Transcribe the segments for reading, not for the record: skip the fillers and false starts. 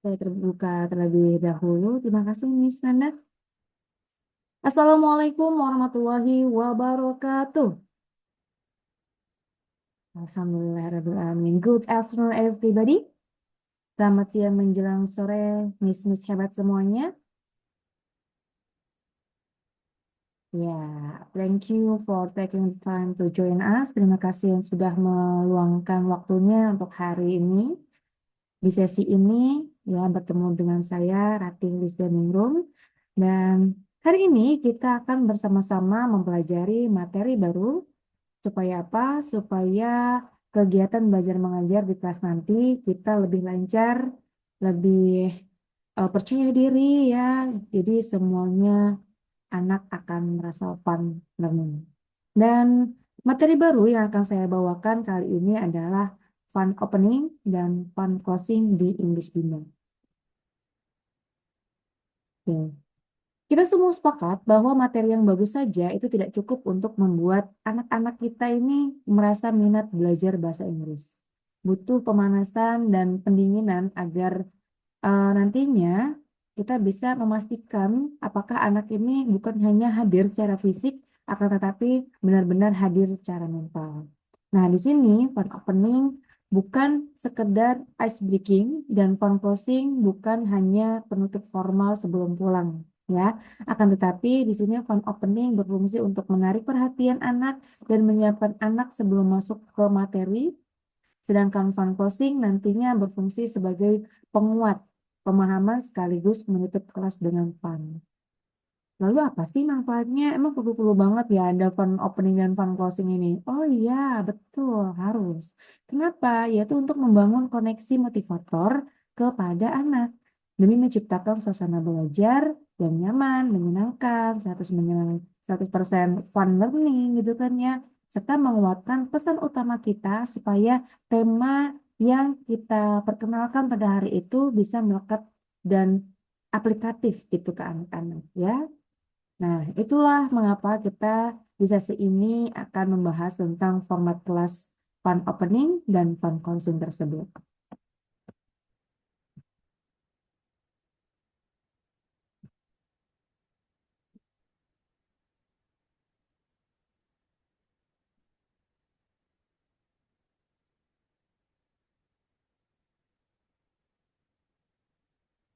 Saya terbuka terlebih dahulu. Terima kasih, Miss Nanda. Assalamualaikum warahmatullahi wabarakatuh. Alhamdulillahirrahmanirrahim. Good afternoon, everybody. Selamat siang menjelang sore, Miss hebat semuanya. Ya, thank you for taking the time to join us. Terima kasih yang sudah meluangkan waktunya untuk hari ini. Di sesi ini, ya, bertemu dengan saya, Ratih Lisdaningrum. Dan hari ini kita akan bersama-sama mempelajari materi baru. Supaya apa? Supaya kegiatan belajar mengajar di kelas nanti kita lebih lancar, lebih percaya diri ya. Jadi semuanya anak akan merasa fun learning. Dan materi baru yang akan saya bawakan kali ini adalah fun opening dan fun closing di English Bina. Oke. Kita semua sepakat bahwa materi yang bagus saja itu tidak cukup untuk membuat anak-anak kita ini merasa minat belajar bahasa Inggris. Butuh pemanasan dan pendinginan agar nantinya kita bisa memastikan apakah anak ini bukan hanya hadir secara fisik, akan tetapi benar-benar hadir secara mental. Nah, di sini fun opening bukan sekedar ice breaking dan fun closing bukan hanya penutup formal sebelum pulang. Ya, akan tetapi di sini fun opening berfungsi untuk menarik perhatian anak dan menyiapkan anak sebelum masuk ke materi, sedangkan fun closing nantinya berfungsi sebagai penguat pemahaman sekaligus menutup kelas dengan fun. Lalu apa sih manfaatnya? Emang perlu-perlu banget ya ada fun opening dan fun closing ini? Oh iya, betul, harus. Kenapa? Yaitu untuk membangun koneksi motivator kepada anak. Demi menciptakan suasana belajar yang nyaman, menyenangkan, 100% fun learning gitu kan ya. Serta menguatkan pesan utama kita supaya tema yang kita perkenalkan pada hari itu bisa melekat dan aplikatif gitu ke anak-anak ya. Nah, itulah mengapa kita di sesi ini akan membahas tentang format kelas fun opening dan fun closing tersebut.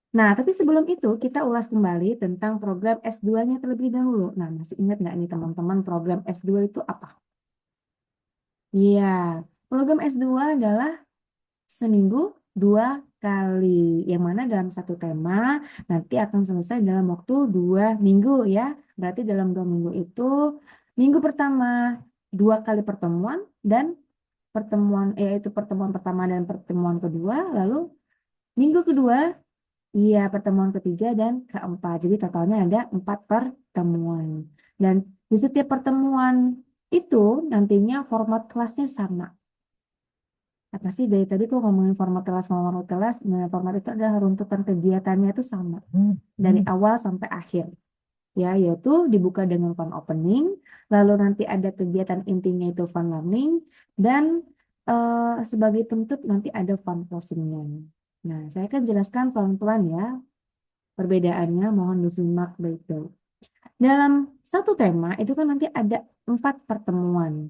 Nah, tapi sebelum itu kita ulas kembali tentang program S2-nya terlebih dahulu. Nah, masih ingat nggak nih teman-teman program S2 itu apa? Iya, program S2 adalah seminggu 2 kali, yang mana dalam satu tema nanti akan selesai dalam waktu 2 minggu ya. Berarti dalam 2 minggu itu, minggu pertama 2 kali pertemuan dan pertemuan yaitu pertemuan pertama dan pertemuan kedua, lalu minggu kedua iya pertemuan ketiga dan keempat. Jadi totalnya ada 4 pertemuan. Dan di setiap pertemuan itu nantinya format kelasnya sama. Apa sih dari tadi kok ngomongin format kelas, nah format itu adalah runtutan kegiatannya itu sama dari awal sampai akhir, ya, yaitu dibuka dengan fun opening, lalu nanti ada kegiatan intinya itu fun learning, dan sebagai penutup nanti ada fun closingnya. Nah, saya akan jelaskan pelan-pelan ya perbedaannya, mohon disimak baik-baik. Dalam satu tema itu kan nanti ada 4 pertemuan.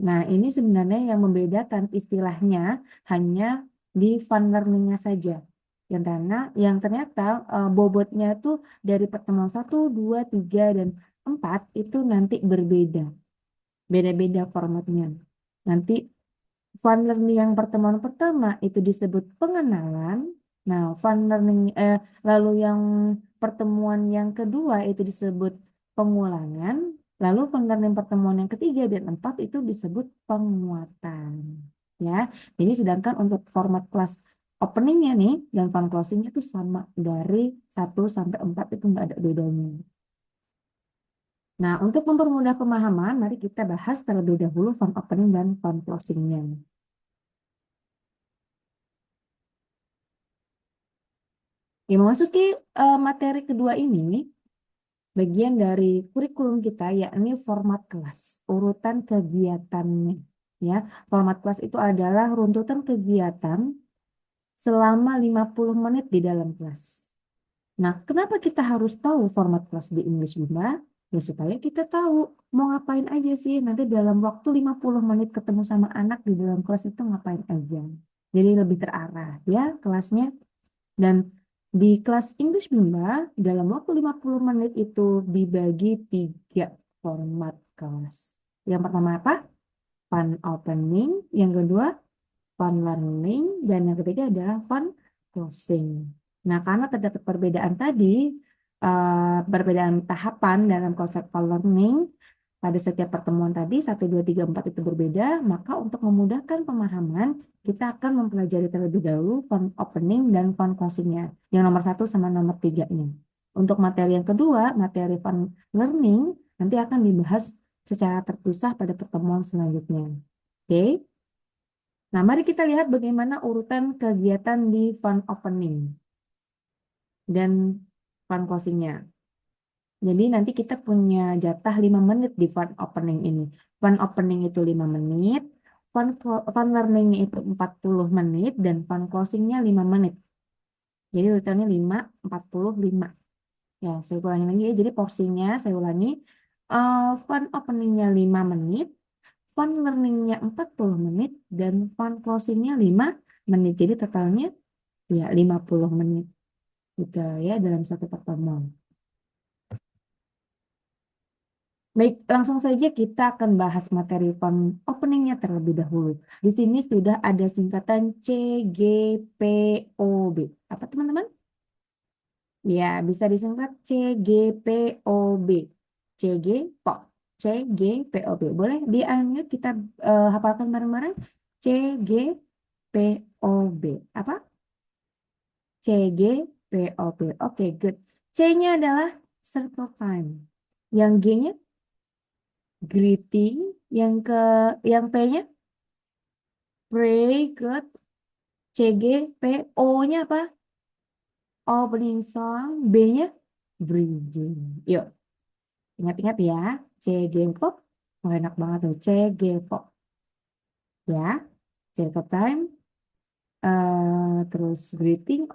Nah, ini sebenarnya yang membedakan istilahnya hanya di fun learning-nya saja. Yang ternyata bobotnya itu dari pertemuan 1, 2, 3, dan 4 itu nanti berbeda. Beda-beda formatnya. Nanti fun learning yang pertemuan pertama itu disebut pengenalan. Nah, lalu yang pertemuan yang kedua itu disebut pengulangan. Lalu fun learning pertemuan yang ketiga dan empat itu disebut penguatan. Ya, jadi sedangkan untuk format kelas openingnya nih dan fun closingnya itu sama dari 1 sampai 4 itu nggak ada bedanya. Nah, untuk mempermudah pemahaman, mari kita bahas terlebih dahulu fun opening dan fun closingnya. Ya, memasuki materi kedua ini, bagian dari kurikulum kita yakni format kelas, urutan kegiatannya. Ya, format kelas itu adalah runtutan kegiatan selama 50 menit di dalam kelas. Nah, kenapa kita harus tahu format kelas di English Bunda? Ya supaya kita tahu mau ngapain aja sih nanti dalam waktu 50 menit ketemu sama anak di dalam kelas itu ngapain aja. Jadi lebih terarah ya kelasnya. Dan di kelas English Bunda dalam waktu 50 menit itu dibagi 3 format kelas. Yang pertama apa? Fun opening. Yang kedua fun learning, dan yang ketiga adalah fun closing. Nah, karena terdapat perbedaan tadi, perbedaan tahapan dalam konsep fun learning pada setiap pertemuan tadi, 1, 2, 3, 4 itu berbeda, maka untuk memudahkan pemahaman, kita akan mempelajari terlebih dahulu fun opening dan fun closingnya, yang nomor 1 sama nomor 3-nya. Untuk materi yang kedua, materi fun learning, nanti akan dibahas secara terpisah pada pertemuan selanjutnya. Oke? Nah, mari kita lihat bagaimana urutan kegiatan di fund opening dan fund closingnya. Jadi nanti kita punya jatah 5 menit di fund opening ini. Fund opening itu 5 menit, fund learning itu 40 menit, dan fund closingnya 5 menit. Jadi urutannya 5, 40, 5. Ya, saya ulangi lagi ya. Jadi porsinya saya ulangi. Fund openingnya 5 menit, fund learningnya 40 menit, dan fund closingnya 5 menit. Jadi totalnya ya 50 menit gitu ya dalam satu pertemuan. Baik, langsung saja kita akan bahas materi fund openingnya terlebih dahulu. Di sini sudah ada singkatan CGPOB. Apa teman-teman? Ya, bisa disingkat CGPOB. CGPOB. CGPOB. Boleh di-unmute kita hafalkan bareng-bareng. CGPOB. Apa? CGPOB. Oke, good. C-nya adalah circle time. Yang G-nya greeting. Yang P-nya pray, good. CGPO-nya apa? Opening song. B-nya bridging. Yuk, ingat-ingat ya. CGPOB. Oh, enak banget tuh. CGPOB. Ya. Circle time. Terus greeting,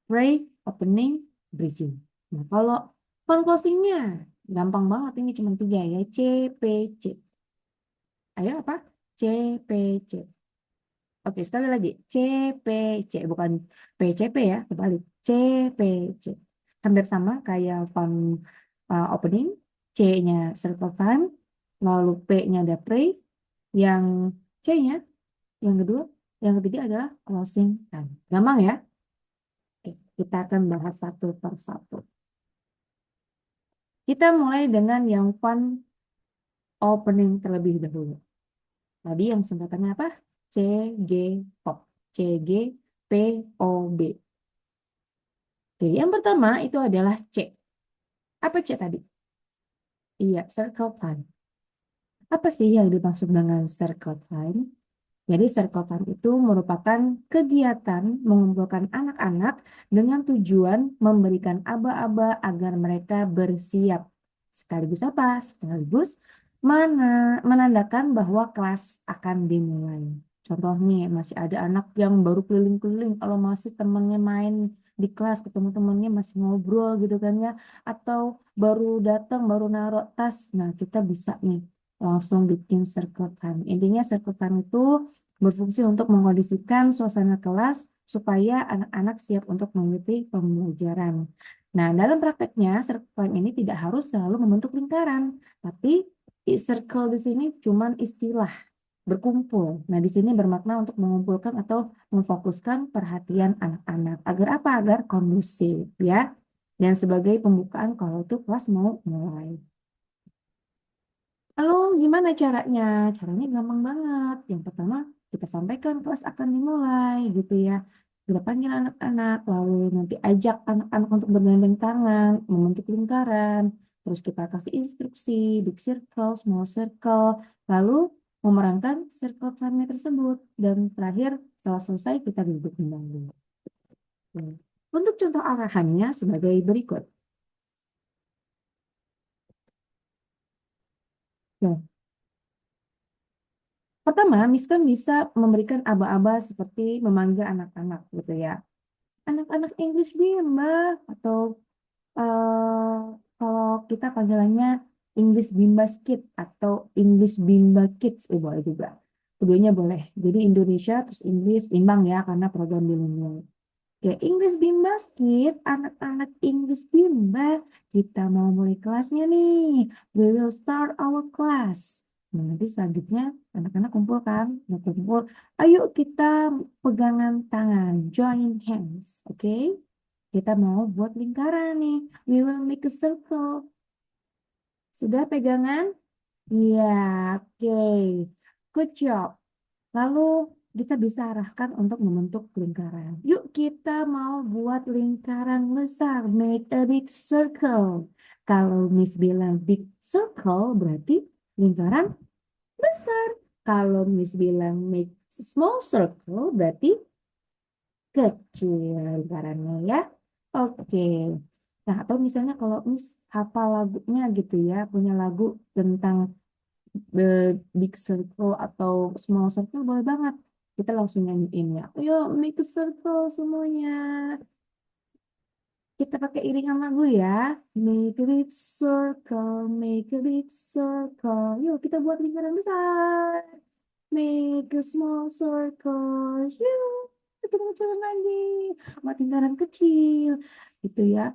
pray, opening, bridging. Nah, kalau font closingnya gampang banget, ini cuma 3 ya. C, P, C. Ayo apa? C, P, C. Oke, sekali lagi. C, P, C. Bukan P, C, P ya. Kebalik. C, P, C. Hampir sama kayak font opening. C-nya circle time. Lalu P-nya ada pray. Yang C-nya, yang kedua, yang ketiga adalah closing time. Gampang ya? Oke, kita akan bahas satu per satu. Kita mulai dengan yang fun opening terlebih dahulu. Tadi yang singkatannya apa? CG-POP. CGPOB. Oke, yang pertama itu adalah C. Apa C tadi? Iya, circle time. Apa sih yang dimaksud dengan circle time? Jadi circle time itu merupakan kegiatan mengumpulkan anak-anak dengan tujuan memberikan aba-aba agar mereka bersiap. Sekaligus apa? Sekaligus menandakan bahwa kelas akan dimulai. Contoh nih, masih ada anak yang baru keliling-keliling, kalau masih temennya main di kelas, ketemu temennya masih ngobrol gitu kan ya, atau baru datang, baru naruh tas. Nah, kita bisa nih langsung bikin circle time. Intinya circle time itu berfungsi untuk mengkondisikan suasana kelas supaya anak-anak siap untuk mengikuti pembelajaran. Nah, dalam prakteknya, circle time ini tidak harus selalu membentuk lingkaran, tapi circle di sini cuma istilah berkumpul. Nah, di sini bermakna untuk mengumpulkan atau memfokuskan perhatian anak-anak. Agar apa? Agar kondusif, ya. Dan sebagai pembukaan kalau itu kelas mau mulai. Lalu gimana caranya? Caranya gampang banget. Yang pertama, kita sampaikan kelas akan dimulai gitu ya. Kita panggil anak-anak, lalu nanti ajak anak-anak untuk bergandeng tangan, membentuk lingkaran. Terus kita kasih instruksi, big circle, small circle. Lalu memerankan circle time tersebut. Dan terakhir, setelah selesai, kita duduk kembali. Untuk contoh arahannya sebagai berikut. Nah, Pertama, Miss kan bisa memberikan aba-aba seperti memanggil anak-anak gitu ya. Anak-anak English Bimba atau eh, kalau kita panggilannya English Bimba Kids atau English Bimba Kids, boleh juga. Keduanya boleh. Jadi Indonesia terus Inggris imbang ya karena program bilingual. Ya, English Bimba Kids, anak-anak English Bimba, kita mau mulai kelasnya nih. We will start our class. Nah, nanti selanjutnya anak-anak kumpul kan, nah, kumpul. Ayo kita pegangan tangan, join hands, oke? Kita mau buat lingkaran nih. We will make a circle. Sudah pegangan? Iya, oke. Good job. Lalu kita bisa arahkan untuk membentuk lingkaran. Yuk kita mau buat lingkaran besar. Make a big circle. Kalau Miss bilang big circle berarti lingkaran besar. Kalau Miss bilang make small circle berarti kecil lingkarannya ya. Oke. Nah, atau misalnya kalau Miss hafal lagunya gitu ya, punya lagu tentang the big circle atau small circle boleh banget. Kita langsung nyanyiin ya. Ayo make a circle semuanya. Kita pakai iringan lagu ya. Make a big circle, make a big circle. Yuk kita buat lingkaran besar. Make a small circle. Yuk kita jalan lagi. Buat lingkaran kecil. Gitu ya.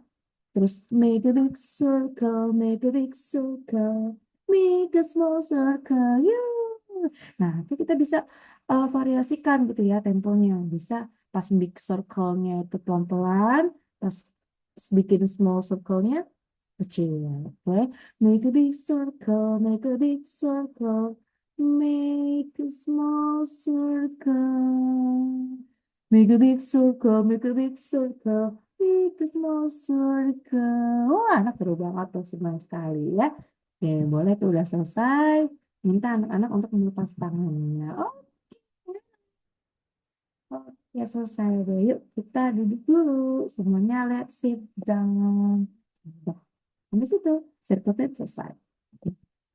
Terus make a big circle, make a big circle, make a small circle. Yuk. Nah, itu kita bisa variasikan gitu ya temponya. Bisa pas big circle-nya itu pelan-pelan, pas bikin small circle-nya kecil. Oke, make a big circle, make a big circle, make a small circle. Make a big circle, make a big circle, make a small circle. Wah, anak seru banget tuh, senang sekali ya. Oke, boleh tuh udah selesai. Minta anak-anak untuk melepas tangannya. Oke, selesai deh. Yuk kita duduk dulu. Semuanya let's sit down. Nah, habis itu, circle-nya selesai.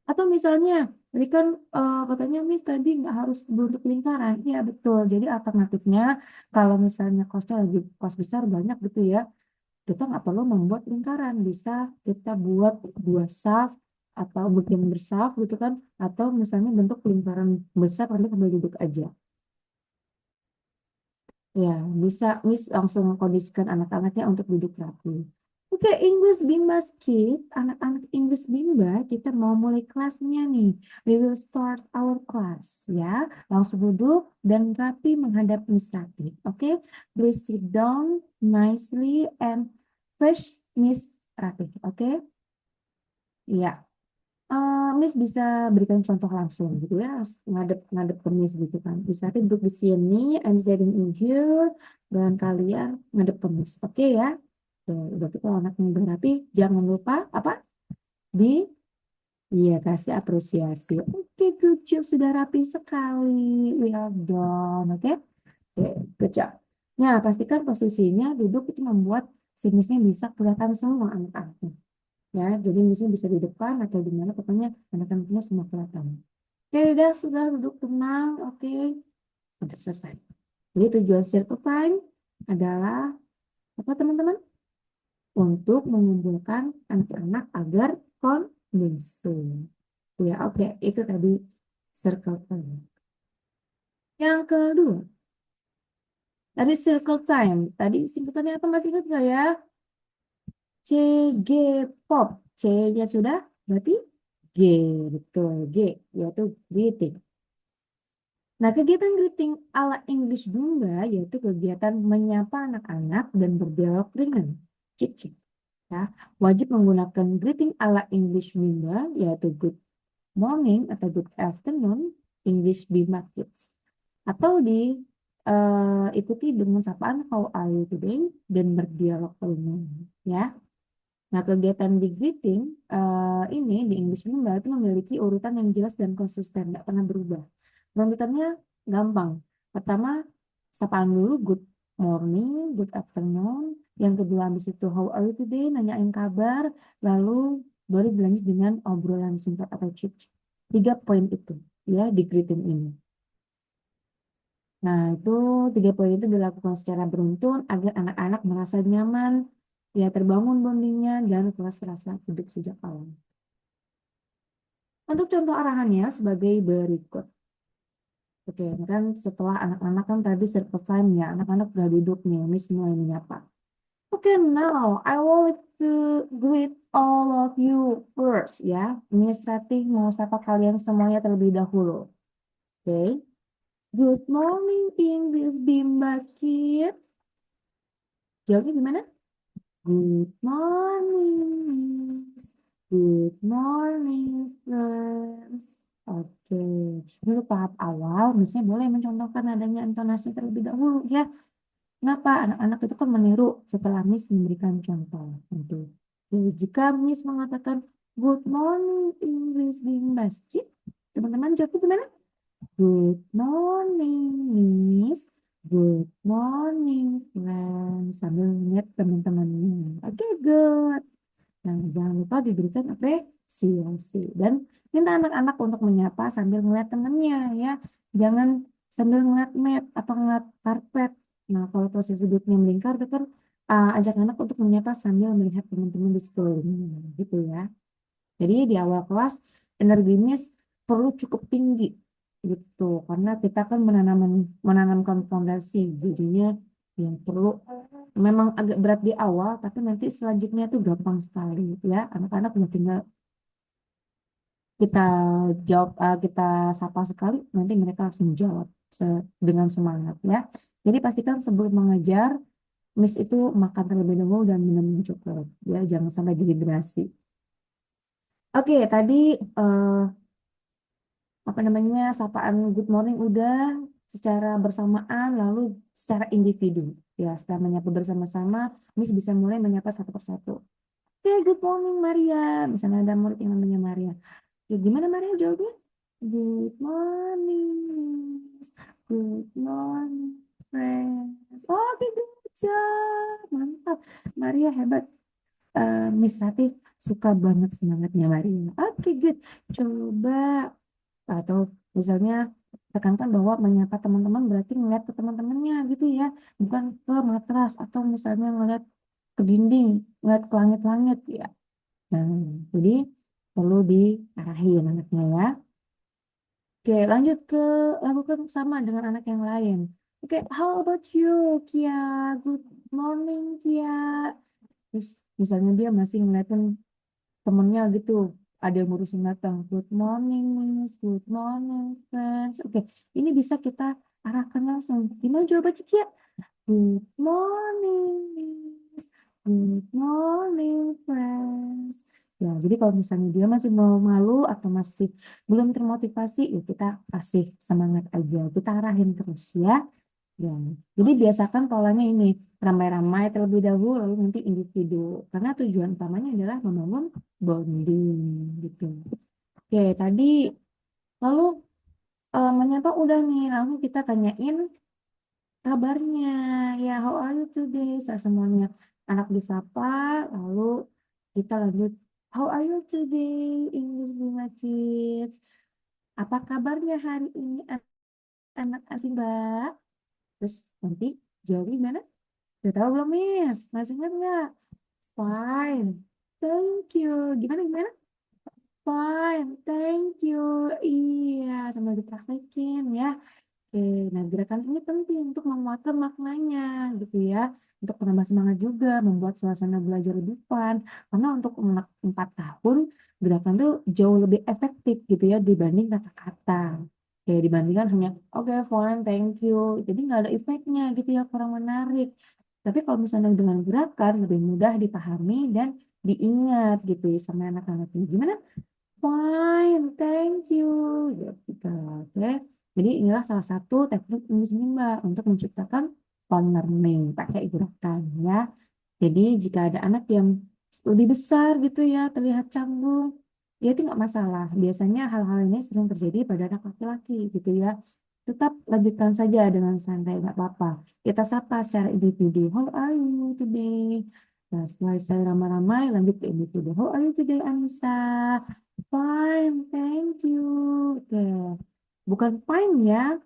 Atau misalnya, tadi kan katanya Miss tadi nggak harus bentuk lingkaran. Iya betul. Jadi alternatifnya kalau misalnya kosnya lagi kos besar banyak gitu ya, kita nggak perlu membuat lingkaran. Bisa kita buat dua saf atau bikin bersaf gitu kan. Atau misalnya bentuk lingkaran besar nanti sambil duduk aja. Ya, bisa Miss langsung kondisikan anak-anaknya untuk duduk rapi. Oke, English Bimba Kids, anak-anak English Bimba, kita mau mulai kelasnya nih. We will start our class, ya. Langsung duduk dan rapi menghadap Miss Rapi. Oke, please sit down nicely and fresh Miss Rapi. Oke, ya. Miss bisa berikan contoh langsung gitu ya, ngadep ngadep ke Miss gitu kan. Bisa duduk di sini, I'm sitting in here, dan kalian ngadep ke Miss. Oke ya. Tuh, berarti kalau anaknya udah rapi, jangan lupa apa? Di Iya, kasih apresiasi. Oke, good job. Sudah rapi sekali. We are done. Oke, oke, good job. Nah, pastikan posisinya duduk itu membuat si Missnya bisa kelihatan semua anak-anaknya. Ya, jadi Missnya bisa di depan atau di mana, pokoknya anak-anaknya semua kelihatan. Oke, udah sudah duduk tenang. Oke, udah selesai. Jadi tujuan circle time adalah apa teman-teman? Untuk mengumpulkan anak-anak agar kondisi. Ya, oke, itu tadi circle time. Yang kedua, tadi circle time. Tadi singkatannya apa masih ingat nggak ya? CG pop. C-nya sudah, berarti G, betul, G, yaitu greeting. Nah, kegiatan greeting ala English Bunda yaitu kegiatan menyapa anak-anak dan berdialog ringan. Cik, cik. Ya, wajib menggunakan greeting ala English Bunda yaitu good morning atau good afternoon English Bima Kids. Atau ikuti dengan sapaan how are you today dan berdialog ringan. Ya. Nah, kegiatan di greeting ini di English Bunda itu memiliki urutan yang jelas dan konsisten, nggak pernah berubah. Runtutannya gampang. Pertama, sapaan dulu, good morning, good afternoon. Yang kedua, habis itu, how are you today? Nanyain kabar. Lalu baru berlanjut dengan obrolan singkat atau chit. 3 poin itu, ya, di greeting ini. Nah, itu 3 poin itu dilakukan secara beruntun agar anak-anak merasa nyaman, ya terbangun bondingnya dan kelas rasa hidup sejak awal. Untuk contoh arahannya sebagai berikut. Oke, ini kan setelah anak-anak kan tadi circle time ya, anak-anak udah duduk nih, Miss mulai menyapa. Oke, now I want to greet all of you first ya. Miss Ratih mau sapa kalian semuanya terlebih dahulu. Oke, good morning English Bimbas Kids. Jawabnya gimana? Good morning, Miss. Good morning, friends. Oke, dulu tahap awal, misalnya boleh mencontohkan adanya intonasi terlebih dahulu ya. Kenapa? Anak-anak itu kan meniru setelah Miss memberikan contoh. Nanti. Jadi, jika Miss mengatakan Good morning, English being basket, teman-teman jawabnya gimana? Good morning, Miss. Good morning, friends. Sambil melihat teman-temannya. Oke, good. Nah, jangan lupa diberikan apresiasi. Dan minta anak-anak untuk menyapa sambil melihat temannya ya. Jangan sambil ngeliat mat atau ngeliat karpet. Nah, kalau posisi duduknya melingkar, itu kan ajak anak untuk menyapa sambil melihat teman-teman di sekelilingnya, gitu ya. Jadi di awal kelas energi Miss perlu cukup tinggi gitu karena kita kan menanamkan fondasi jadinya yang perlu memang agak berat di awal tapi nanti selanjutnya itu gampang sekali ya anak-anak udah tinggal kita jawab kita sapa sekali nanti mereka langsung jawab dengan semangat ya jadi pastikan sebelum mengajar Miss itu makan terlebih dahulu dan minum coklat ya jangan sampai dehidrasi. Oke, tadi eh, apa namanya sapaan good morning udah secara bersamaan lalu secara individu ya setelah menyapa bersama-sama Miss bisa mulai menyapa satu persatu. Oke, good morning Maria, misalnya ada murid yang namanya Maria, ya gimana Maria jawabnya? Good morning Miss. Good morning friends. Oke, good job, mantap Maria, hebat. Miss Ratih suka banget semangatnya Maria. Oke, good. Coba atau misalnya tekankan bahwa menyapa teman-teman berarti ngeliat ke teman-temannya gitu ya, bukan ke matras atau misalnya ngeliat ke dinding, ngeliat ke langit-langit ya. Nah, jadi perlu diarahin anaknya ya. Oke, lanjut ke lakukan sama dengan anak yang lain. Oke, how about you, Kia? Good morning, Kia. Terus misalnya dia masih ngeliatin temennya gitu ada yang ngurusin datang good morning miss good morning friends oke ini bisa kita arahkan langsung gimana jawabannya Kia good morning miss good morning friends ya jadi kalau misalnya dia masih mau malu atau masih belum termotivasi ya kita kasih semangat aja kita arahin terus ya. Ya, jadi biasakan polanya ini ramai-ramai terlebih dahulu lalu nanti individu karena tujuan utamanya adalah membangun bonding gitu. Oke, tadi lalu menyapa udah nih lalu kita tanyain kabarnya ya how are you today semuanya anak disapa lalu kita lanjut how are you today English Bima Kids apa kabarnya hari ini anak asing Mbak terus nanti jawab gimana. Udah tahu belum, Miss? Masih ingat nggak? Fine. Thank you. Gimana, gimana? Fine. Thank you. Iya, sambil dipraktekin ya. Oke, nah gerakan ini penting untuk menguatkan maknanya gitu ya. Untuk menambah semangat juga, membuat suasana belajar lebih fun. Karena untuk anak 4 tahun, gerakan itu jauh lebih efektif gitu ya dibanding kata-kata. Oke, dibandingkan hanya, oke, fine, thank you. Jadi nggak ada efeknya gitu ya, kurang menarik. Tapi kalau misalnya dengan gerakan, lebih mudah dipahami dan diingat gitu ya sama anak-anak ini. Gimana? Fine, thank you. Gitu. Oke. Jadi inilah salah satu teknik Miss Mimba untuk menciptakan fun learning pakai gerakan ya. Jadi jika ada anak yang lebih besar gitu ya, terlihat canggung, ya itu nggak masalah. Biasanya hal-hal ini sering terjadi pada anak laki-laki gitu ya. Tetap lanjutkan saja dengan santai, nggak apa-apa. Kita sapa secara individu. How are you today? Nah, setelah saya ramai-ramai, lanjut ke individu. How are you today, Anissa? Fine, thank you. Oke. Bukan fine ya,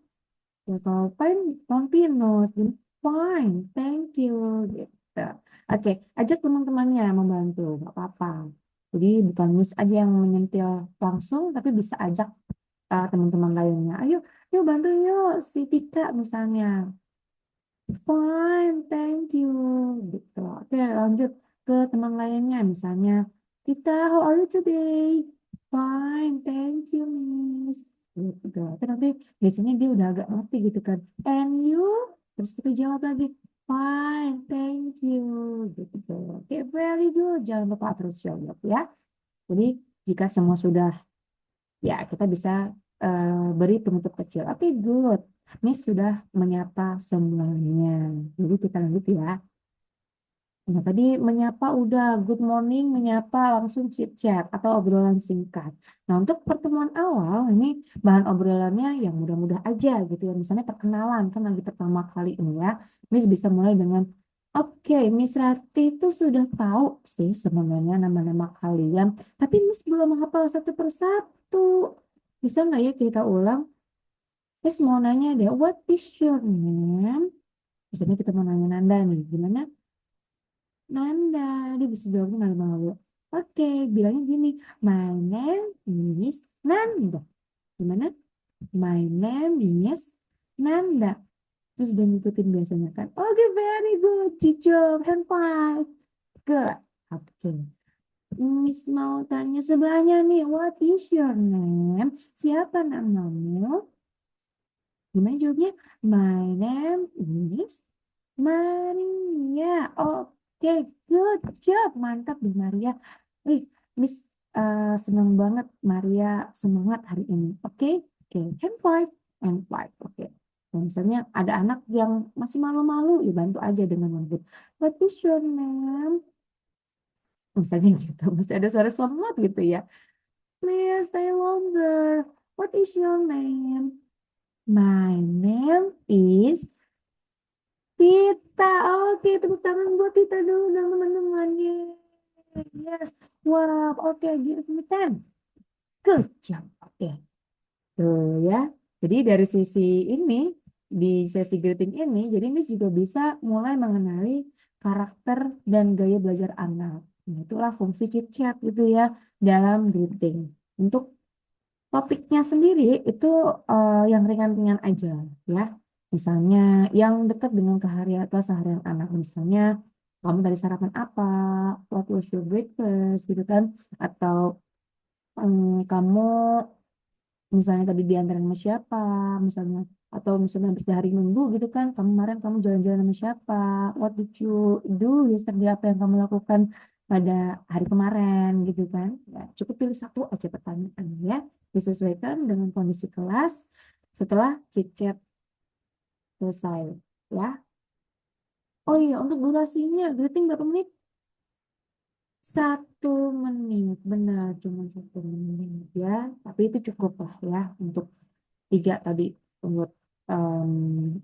Ya, kalau fine, Pontinos, jadi fine, thank you, gitu. Oke, ajak teman-temannya membantu, nggak apa-apa. Jadi bukan Miss aja yang menyentil langsung, tapi bisa ajak teman-teman lainnya. Ayo, yuk bantu yuk, si Tika misalnya. Fine, thank you, gitu. Oke, lanjut ke teman lainnya, misalnya, Tita, how are you today? Fine, thank you, Miss. Gitu. Terus nanti biasanya dia udah agak ngerti gitu kan. And you? Terus kita jawab lagi, fine, thank you. Gitu. Oke, very good. Jangan lupa terus jawab ya. Jadi jika semua sudah, ya kita bisa beri penutup kecil. Oke, good. Miss sudah menyapa semuanya. Jadi kita lanjut ya. Nah, tadi menyapa udah, good morning, menyapa langsung chit chat atau obrolan singkat. Nah, untuk pertemuan awal ini bahan obrolannya yang mudah-mudah aja gitu ya. Misalnya perkenalan kan lagi pertama kali ini ya. Miss bisa mulai dengan oke, Miss Rati itu sudah tahu sih sebenarnya nama-nama kalian, tapi Miss belum menghafal satu persatu. Bisa nggak ya kita ulang? Miss mau nanya deh, what is your name? Misalnya kita mau nanya Nanda nih, gimana? Nanda, dia bisa jawabnya malu-malu. Oke, bilangnya gini, my name is Nanda. Gimana? My name is Nanda. Terus dia ngikutin biasanya kan. Oke, very good. Cicok, hand five. Good. Oke. Miss mau tanya sebelahnya nih, what is your name? Siapa namamu? Gimana jawabnya? My name is Maria. Oke, good job. Mantap deh Maria. Wih, Miss senang banget Maria semangat hari ini. Oke, oke. Hand five, hand five. Oke. Kalau misalnya ada anak yang masih malu-malu, ya bantu aja dengan lembut. What is your name? Misalnya gitu, masih ada suara somot gitu ya. Please say longer. What is your name? My name is Tita. Oke, tepuk tangan buat Tita dulu dan teman-temannya. Yes. Wow. Oke, give me 10. Good job. Oke. Tuh ya. Jadi dari sisi ini, di sesi greeting ini, jadi Miss juga bisa mulai mengenali karakter dan gaya belajar anak. Nah, itulah fungsi chit chat gitu ya dalam greeting. Untuk topiknya sendiri itu yang ringan-ringan aja ya. Misalnya yang dekat dengan keseharian anak. Misalnya kamu tadi sarapan apa, what was your breakfast gitu kan. Atau kamu misalnya tadi diantarin sama siapa, misalnya. Atau misalnya habis dari hari Minggu gitu kan, kemarin kamu jalan-jalan sama siapa, what did you do yesterday, apa yang kamu lakukan pada hari kemarin gitu kan. Ya, cukup pilih satu aja pertanyaan ya, disesuaikan dengan kondisi kelas setelah chit-chat selesai ya. Oh iya, untuk durasinya, greeting berapa menit? 1 menit, benar, cuma 1 menit ya. Tapi itu cukup lah ya untuk tiga tadi, untuk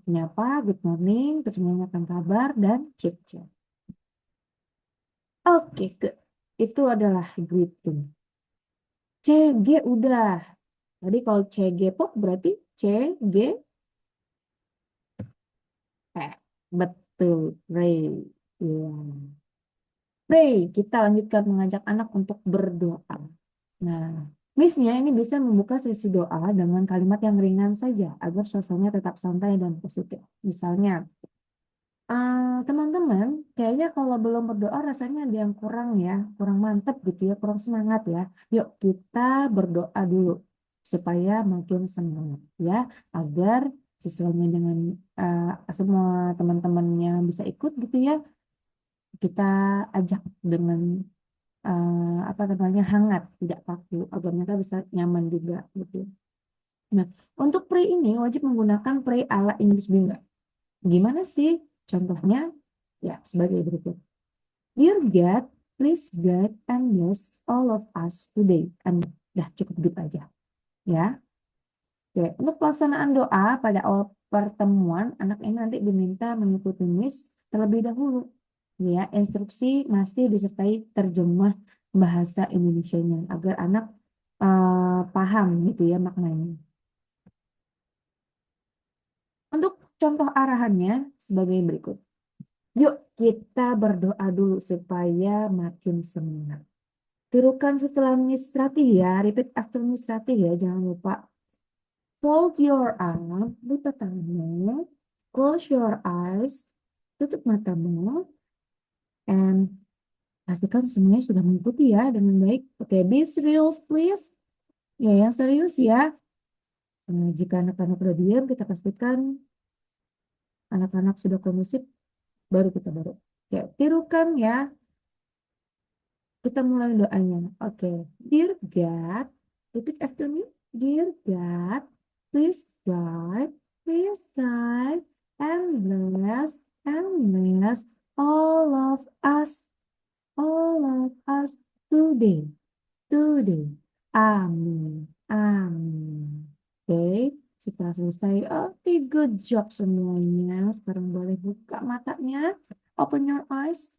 menyapa, good morning, terus menanyakan kabar dan chit chat. Oke, itu adalah greeting. CG udah. Tadi kalau CG pop berarti CG eh betul, Ray. Ya. Ray, kita lanjutkan mengajak anak untuk berdoa. Nah, Missnya ini bisa membuka sesi doa dengan kalimat yang ringan saja agar suasananya tetap santai dan positif. Misalnya, teman-teman, kayaknya kalau belum berdoa rasanya ada yang kurang ya, kurang mantep gitu ya, kurang semangat ya. Yuk kita berdoa dulu supaya makin semangat ya, agar sesuainya dengan semua teman-temannya bisa ikut gitu ya. Kita ajak dengan apa namanya hangat, tidak kaku, agar mereka bisa nyaman juga gitu. Nah, untuk pray ini wajib menggunakan pray ala English Bingga. Gimana sih? Contohnya ya sebagai berikut. Dear God, please guide and bless all of us today. And dah cukup gitu aja ya. Oke, untuk pelaksanaan doa pada awal pertemuan, anak ini nanti diminta mengikuti Miss terlebih dahulu. Ya, instruksi masih disertai terjemah bahasa Indonesianya agar anak paham gitu ya maknanya. Untuk contoh arahannya sebagai berikut. Yuk kita berdoa dulu supaya makin semangat. Tirukan setelah Miss Ratih ya, repeat after Miss Ratih ya, jangan lupa. Fold your arm, lipat tanganmu, close your eyes, tutup matamu, and pastikan semuanya sudah mengikuti ya dengan baik. Oke, be serious please. Ya, yang serius ya. Nah, jika anak-anak udah diam, kita pastikan anak-anak sudah kondusif, baru kita baru. Ya, tirukan ya. Kita mulai doanya. Oke. Dear God, repeat after me. Dear God, please guide, please guide, and bless all of us today, today. Amin, amin. Oke, setelah selesai, oke, good job semuanya. Sekarang boleh buka matanya. Open your eyes.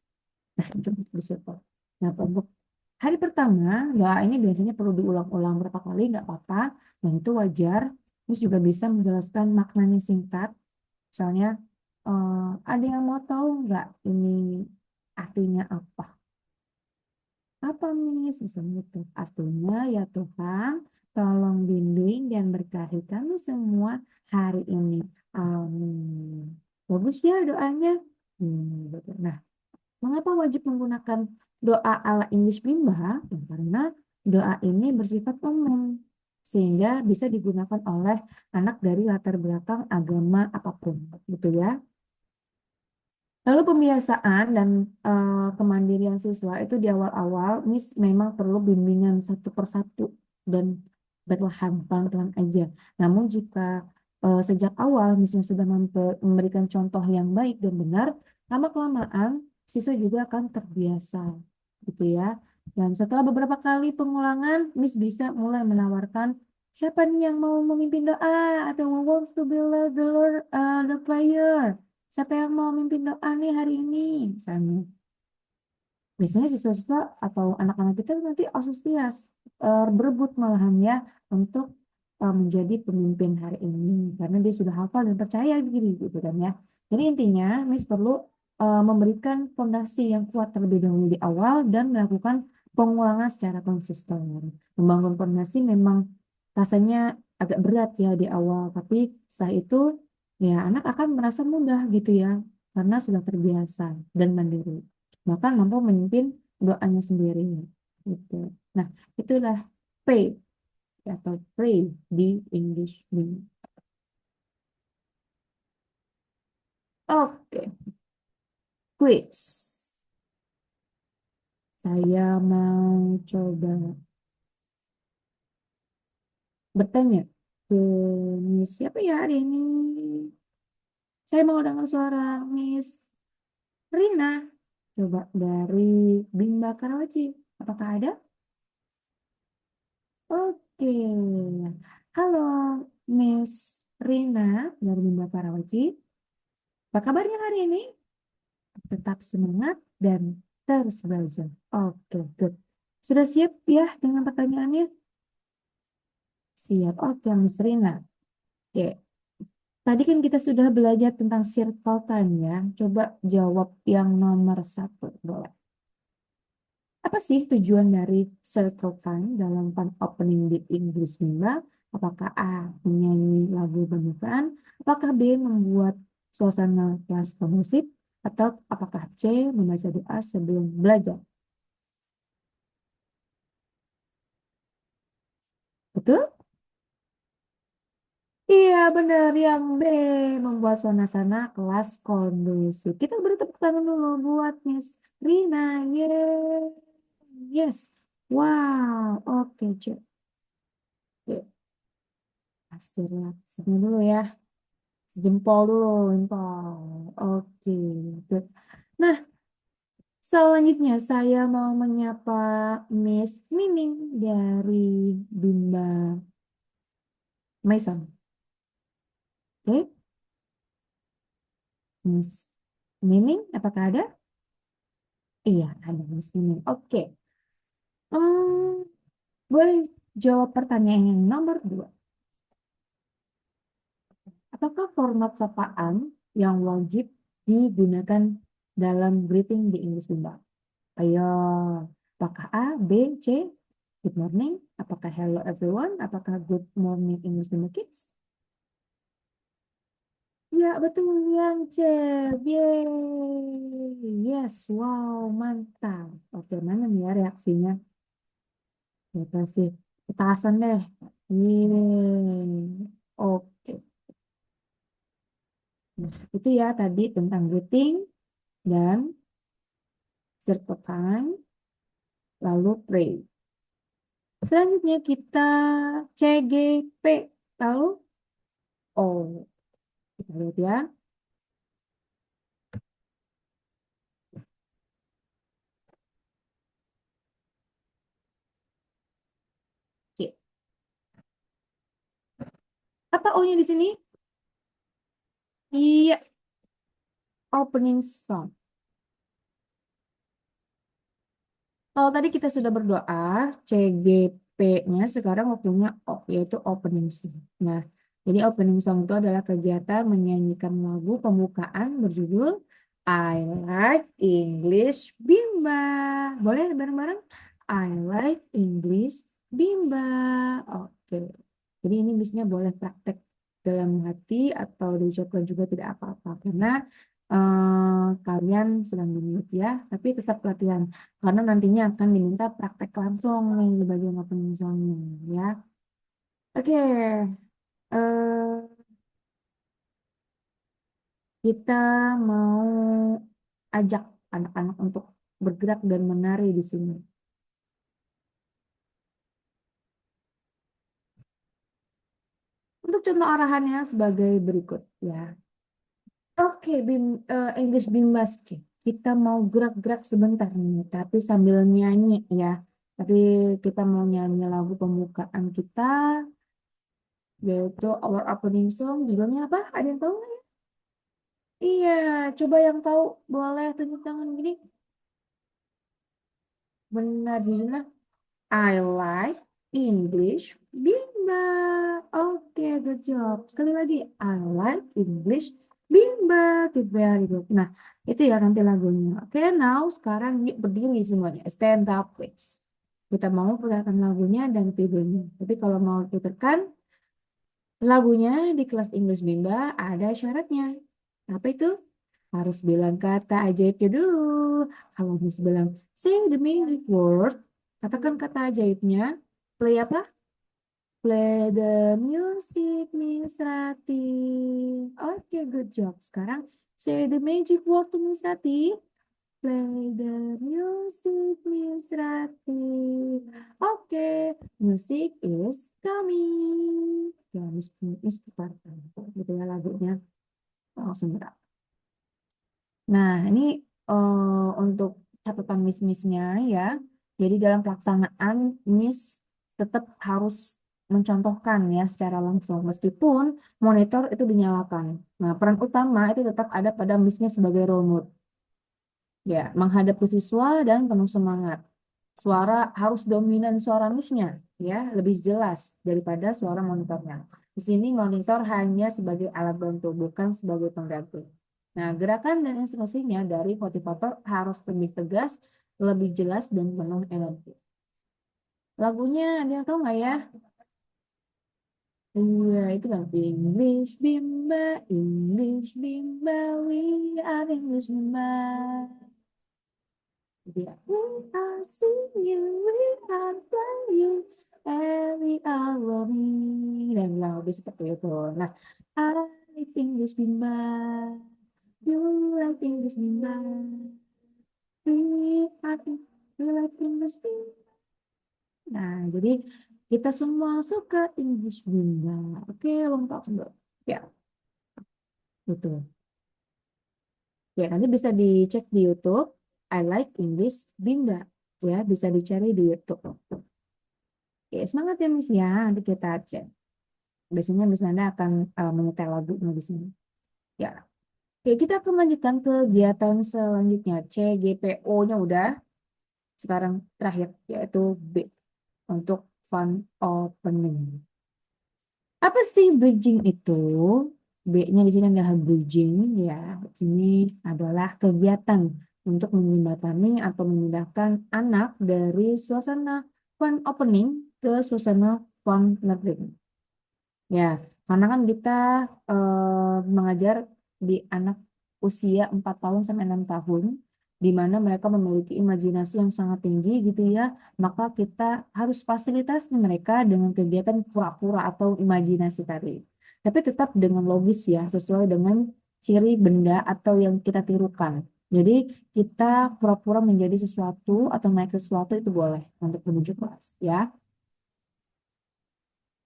Nah, cukup bersyukur. Nah, untuk hari pertama, doa ini biasanya perlu diulang-ulang berapa kali, nggak apa-apa. Dan itu wajar. Terus juga bisa menjelaskan maknanya singkat. Misalnya, ada yang mau tahu nggak ini artinya apa? Apa, Miss? Misalnya itu. Artinya, ya Tuhan, tolong bimbing dan berkahi kami semua hari ini. Amin. Bagus ya doanya. Betul. Nah, mengapa wajib menggunakan doa ala English Bimba? Ya, karena doa ini bersifat umum, sehingga bisa digunakan oleh anak dari latar belakang agama apapun, gitu ya. Lalu pembiasaan dan kemandirian siswa itu di awal-awal, Miss memang perlu bimbingan satu persatu dan perlahan, pelan-pelan aja. Namun jika sejak awal misalnya sudah memberikan contoh yang baik dan benar, lama-kelamaan siswa juga akan terbiasa, gitu ya. Dan setelah beberapa kali pengulangan, Miss bisa mulai menawarkan siapa nih yang mau memimpin doa atau who wants to be the player. Siapa yang mau mimpin doa nih hari ini? Misalnya. Biasanya siswa-siswa atau anak-anak kita nanti antusias, berebut malahan ya untuk menjadi pemimpin hari ini karena dia sudah hafal dan percaya diri gitu kan ya. Jadi intinya Miss perlu memberikan fondasi yang kuat terlebih dahulu di awal dan melakukan pengulangan secara konsisten. Membangun fondasi memang rasanya agak berat ya di awal, tapi setelah itu ya anak akan merasa mudah gitu ya karena sudah terbiasa dan mandiri, bahkan mampu memimpin doanya sendiri gitu. Nah, itulah P atau pray di English Mean. Oke, quiz. Saya mau coba bertanya ke Miss siapa ya hari ini? Saya mau dengar suara Miss Rina. Coba dari Bimba Karawaci. Apakah ada? Oke. Halo, Miss Rina dari Bimba Karawaci. Apa kabarnya hari ini? Tetap semangat dan terus belajar. Oke, good. Sudah siap ya dengan pertanyaannya? Siap. Oke, Miss Rina. Oke. Tadi kan kita sudah belajar tentang circle time ya. Coba jawab yang nomor satu, boleh. Apa sih tujuan dari circle time dalam fun opening di English Bimba? Apakah A, menyanyi lagu pembukaan? Apakah B, membuat suasana kelas kondusif? Atau apakah C, membaca doa sebelum belajar? Betul? Iya, benar. Yang B, membuat suasana kelas kondusif. Kita beri tepuk tangan dulu buat Miss Rina. Yeay. Yes. Wow. Oke, cek. Oke, hasilnya. Sini dulu ya. Jempol dulu, jempol. Oke, good. Nah, selanjutnya saya mau menyapa Miss Mining dari Bimba Maison. Oke, Miss Mining, apakah ada? Iya, ada Miss Mining. Oke. Hmm, boleh jawab pertanyaan yang nomor 2. Apakah format sapaan yang wajib digunakan dalam greeting di English Bimba? Ayo, apakah A, B, C, good morning? Apakah hello everyone? Apakah good morning English Bimba Kids? Ya, betul yang C. Yeay. Yes, wow, mantap. Oke, mana nih ya reaksinya? Ya, kasih petasan deh. Yeay. Oke. Nah, itu ya tadi tentang greeting dan circle time, lalu pray. Selanjutnya kita CGP, lalu O. Kita lihat ya. Oke. Apa O-nya di sini? Iya, opening song. Kalau tadi kita sudah berdoa, CGP-nya sekarang waktunya O, yaitu opening song. Nah, jadi opening song itu adalah kegiatan menyanyikan lagu pembukaan berjudul I Like English Bimba. Boleh bareng-bareng? I Like English Bimba. Oke. Jadi ini biasanya boleh praktek dalam hati atau diucapkan juga tidak apa-apa. Karena kalian sedang di ya, tapi tetap latihan karena nantinya akan diminta praktek langsung nih di bagian opening song-nya ya. Oke, eh, kita mau ajak anak-anak untuk bergerak dan menari di sini. Untuk contoh arahannya sebagai berikut ya. Oke, English Bimbaski. Kita mau gerak-gerak sebentar nih, tapi sambil nyanyi ya. Tapi kita mau nyanyi lagu pembukaan kita, yaitu Our Opening Song. Judulnya apa? Ada yang tahu nggak? Iya, coba yang tahu boleh tunjuk tangan gini. Benar Dina. I like English Bimba. Oke, good job. Sekali lagi, I like English Bimba. Good, very good. Nah, itu ya nanti lagunya. Oke, now sekarang yuk berdiri semuanya. Stand up, please. Kita mau putarkan lagunya dan videonya. Tapi kalau mau putarkan lagunya di kelas English Bimba ada syaratnya. Apa itu? Harus bilang kata ajaibnya dulu. Kalau Miss bilang, say the magic word, katakan kata ajaibnya. Play apa? Play the music, Miss Rati. Oke, good job. Sekarang, say the magic word to Miss Rati. Play the music, Miss Rati. Oke, music is coming. Ya, Miss putarkan. Gitu ya lagunya. Langsung gerak. Nah, ini untuk catatan Miss-Miss-nya ya. Jadi dalam pelaksanaan Miss tetap harus mencontohkan ya secara langsung meskipun monitor itu dinyalakan. Nah, peran utama itu tetap ada pada Miss-nya sebagai role model. Ya, menghadap ke siswa dan penuh semangat. Suara harus dominan suara Miss-nya ya, lebih jelas daripada suara monitornya. Di sini monitor hanya sebagai alat bantu, bukan sebagai pengganti. Nah, gerakan dan instruksinya dari motivator harus lebih tegas, lebih jelas, dan penuh energi. Lagunya ada yang tahu nggak ya? Iya, itu kan English Bimba, English Bimba, we are English Bimba. Jadi, we are singing, we are playing, and we are roaming. Dan lebih seperti itu. Nah, I think this Bimba, you like English Bimba. Nah, jadi kita semua suka English Bunda. Oke, lengkap semua. Ya, betul. Ya, nanti bisa dicek di YouTube. I like English Bunda. Ya, bisa dicari di YouTube. Oke, semangat ya, Miss ya. Nanti kita cek. Biasanya Miss Nanda akan menyetel lagunya di sini. Ya. Oke, kita akan lanjutkan kegiatan selanjutnya. CGPO-nya udah. Sekarang terakhir, yaitu B. Untuk fun opening. Apa sih bridging itu? B-nya di sini adalah bridging ya. Ini adalah kegiatan untuk menjembatani atau memindahkan anak dari suasana fun opening ke suasana fun learning. Ya, karena kan kita mengajar di anak usia 4 tahun sampai 6 tahun, di mana mereka memiliki imajinasi yang sangat tinggi gitu ya, maka kita harus fasilitasi mereka dengan kegiatan pura-pura atau imajinasi tadi. Tapi tetap dengan logis ya, sesuai dengan ciri benda atau yang kita tirukan. Jadi kita pura-pura menjadi sesuatu atau naik sesuatu itu boleh untuk menuju kelas ya.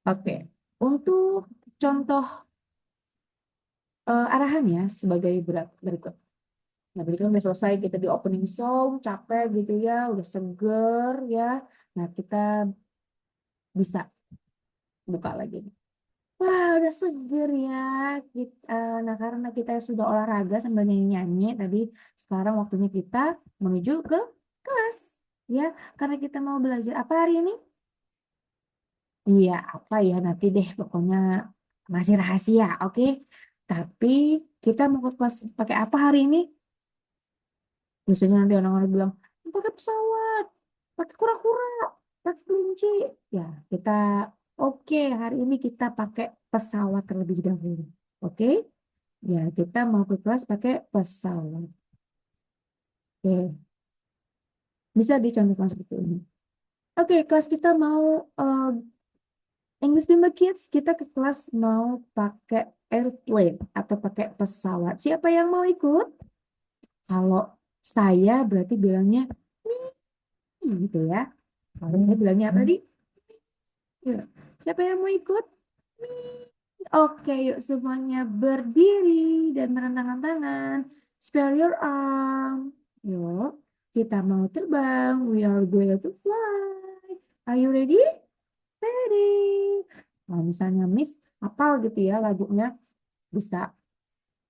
Oke, untuk contoh arahannya sebagai berikut. Nah, tadi kan udah selesai kita di opening song, capek gitu ya, udah seger ya. Nah, kita bisa buka lagi. Wah, udah seger ya. Nah, karena kita sudah olahraga sambil nyanyi-nyanyi tadi, sekarang waktunya kita menuju ke kelas. Ya, karena kita mau belajar apa hari ini? Iya, apa ya nanti deh, pokoknya masih rahasia, oke? Tapi kita mau ke kelas pakai apa hari ini? Biasanya nanti orang-orang bilang, pakai pesawat, pakai kura-kura, pakai kelinci. Ya, kita oke, hari ini kita pakai pesawat terlebih dahulu. Oke? Ya, kita mau ke kelas pakai pesawat. Oke, bisa dicontohkan seperti ini. Oke, kelas kita mau English Bimba Kids, kita ke kelas mau pakai airplane atau pakai pesawat. Siapa yang mau ikut? Kalau saya berarti bilangnya gitu ya. Kalau saya bilangnya apa tadi? Yuk, siapa yang mau ikut? Oke, yuk semuanya berdiri dan merentangkan tangan. Spread your arm. Yuk, kita mau terbang. We are going to fly. Are you ready? Ready. Kalau misalnya Miss hafal gitu ya lagunya, bisa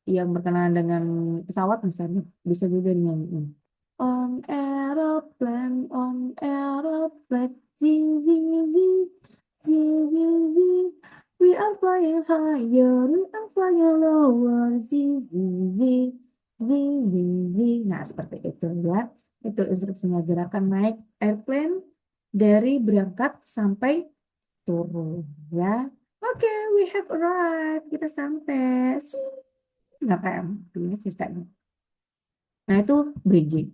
yang berkenaan dengan pesawat misalnya, bisa juga dinyanyiin. On aeroplane, zing, zing, zing, zing, zing, zing. We are flying higher, we are flying lower, zing, zing, zing, zing, zing, zing. Nah, seperti itu ya. Itu instruksinya gerakan naik airplane dari berangkat sampai turun ya. Oke, we have arrived. Kita sampai. Sih, nggak kayak ya ceritanya. Nah, itu bridging.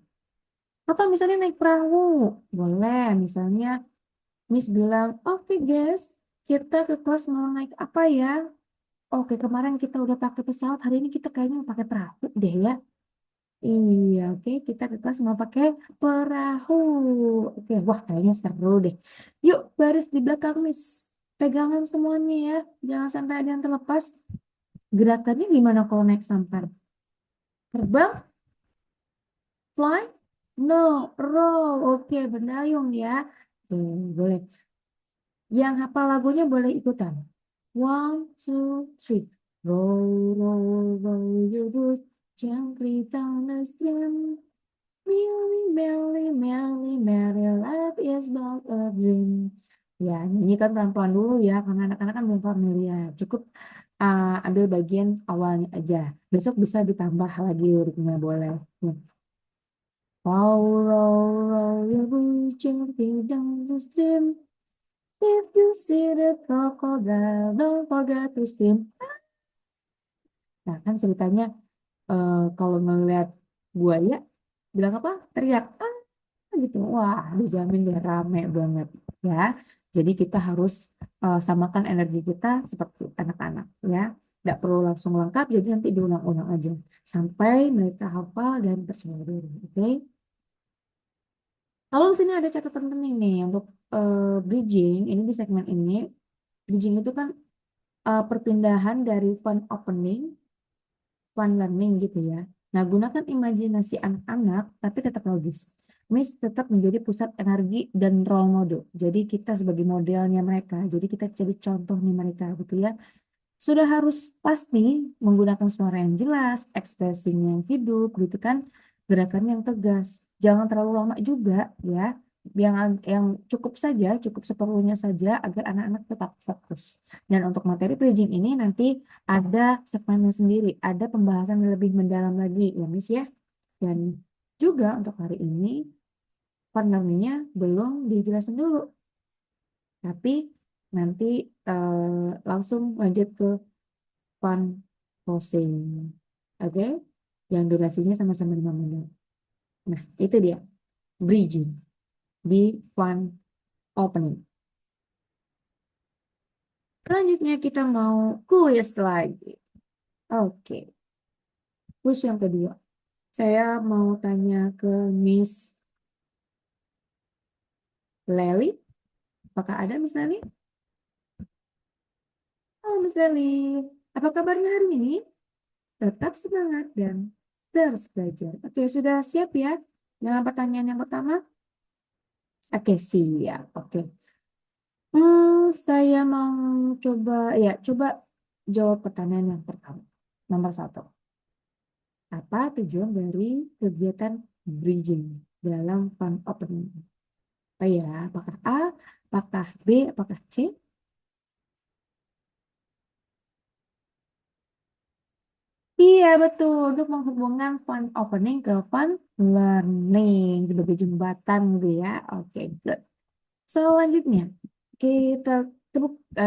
Atau misalnya naik perahu, boleh. Misalnya Miss bilang, oke guys, kita ke kelas mau naik apa ya? Oke, kemarin kita udah pakai pesawat, hari ini kita kayaknya mau pakai perahu deh ya. Iya, oke, kita ke kelas mau pakai perahu. Oke, wah kayaknya seru deh. Yuk, baris di belakang Miss. Pegangan semuanya ya, jangan sampai ada yang terlepas. Gerakannya gimana kalau naik sampan? Terbang? Fly? No, roll. Oke, berdayung ya. Boleh. Yang hafal lagunya boleh ikutan. One, two, three. Roll, roll, roll your boat gently down the stream. Merrily, merrily, merrily, merry life is but a dream. Ya, nyanyikan pelan-pelan dulu ya, karena anak-anak kan belum familiar. Cukup ambil bagian awalnya aja. Besok bisa ditambah lagi liriknya boleh. Ya. Roll, roll, roll your boat gently down the stream. If you see the crocodile, don't forget to swim. Nah, kan ceritanya kalau ngeliat buaya, bilang apa? Teriak, gitu. Wah, dijamin deh rame banget ya. Jadi kita harus samakan energi kita seperti anak-anak ya. Nggak perlu langsung lengkap, jadi nanti diulang-ulang aja. Sampai mereka hafal dan percaya diri. Oke? Kalau di sini ada catatan penting nih untuk bridging. Ini di segmen ini. Bridging itu kan perpindahan dari fun opening, fun learning gitu ya. Nah, gunakan imajinasi anak-anak, tapi tetap logis. Miss tetap menjadi pusat energi dan role model. Jadi kita sebagai modelnya mereka. Jadi kita jadi contohnya mereka gitu ya. Sudah harus pasti menggunakan suara yang jelas, ekspresinya yang hidup gitu kan, gerakan yang tegas. Jangan terlalu lama juga ya. yang cukup saja, cukup seperlunya saja agar anak-anak tetap fokus. Dan untuk materi bridging ini nanti ada segmennya sendiri, ada pembahasan yang lebih mendalam lagi ya Miss ya. Dan juga untuk hari ini fun learning-nya belum dijelasin dulu, tapi nanti langsung lanjut ke fun closing. Oke? Yang durasinya sama-sama 5 menit. Nah, itu dia bridging di fun opening. Selanjutnya kita mau kuis lagi. Oke, kuis yang kedua. Saya mau tanya ke Miss Lely. Apakah ada Miss Lely? Halo Miss Lely. Apa kabarnya hari ini? Tetap semangat dan terus belajar. Oke, sudah siap ya dengan pertanyaan yang pertama? Oke, siap. Oke. Saya mau coba jawab pertanyaan yang pertama. Nomor satu. Apa tujuan dari kegiatan bridging dalam fund opening? Apa ya? Apakah A, apakah B, apakah C? Iya, betul. Untuk menghubungkan fund opening ke fund learning sebagai jembatan gitu ya. Oke, good. Selanjutnya, kita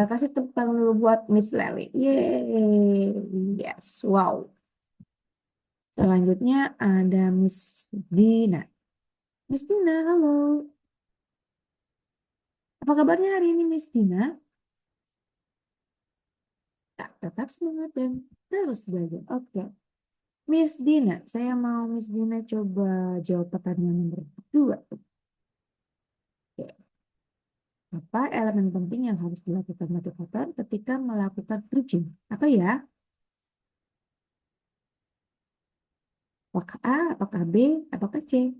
kasih tepuk tangan dulu buat Miss Lely. Yeay, yes, wow. Selanjutnya ada Miss Dina. Miss Dina, halo. Apa kabarnya hari ini Miss Dina? Ya, tetap semangat dan terus belajar. Oke. Miss Dina, saya mau Miss Dina coba jawab pertanyaan nomor dua. Oke. Apa elemen penting yang harus dilakukan motivator ketika melakukan bridging? Apa ya? Apakah A, apakah B, apakah C?